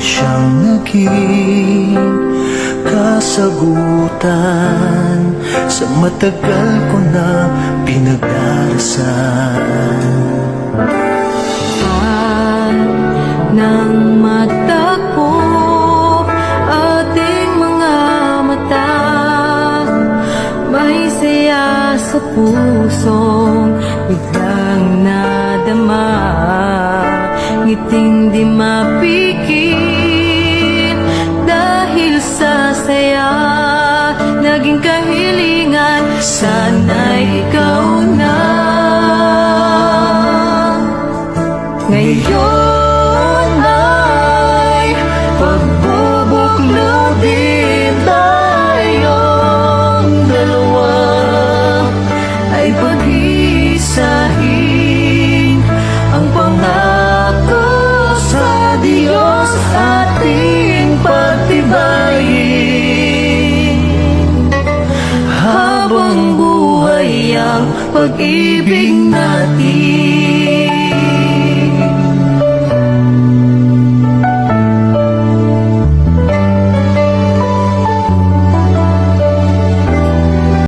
siyang naging kasagutan sa matagal ko na pinagdarasan. Nang matakop ating mga mata, may saya sa pusong biglang nadama, ngiting di mapikit dahil sa saya, naging kahilingan, sana'y ikaw na. Ngayon ay pagbubuklodin tayong dalawa, ay pag-isahin ang pangako sa Diyos ating pagtibayin. Habang buhay ang pag-ibig natin,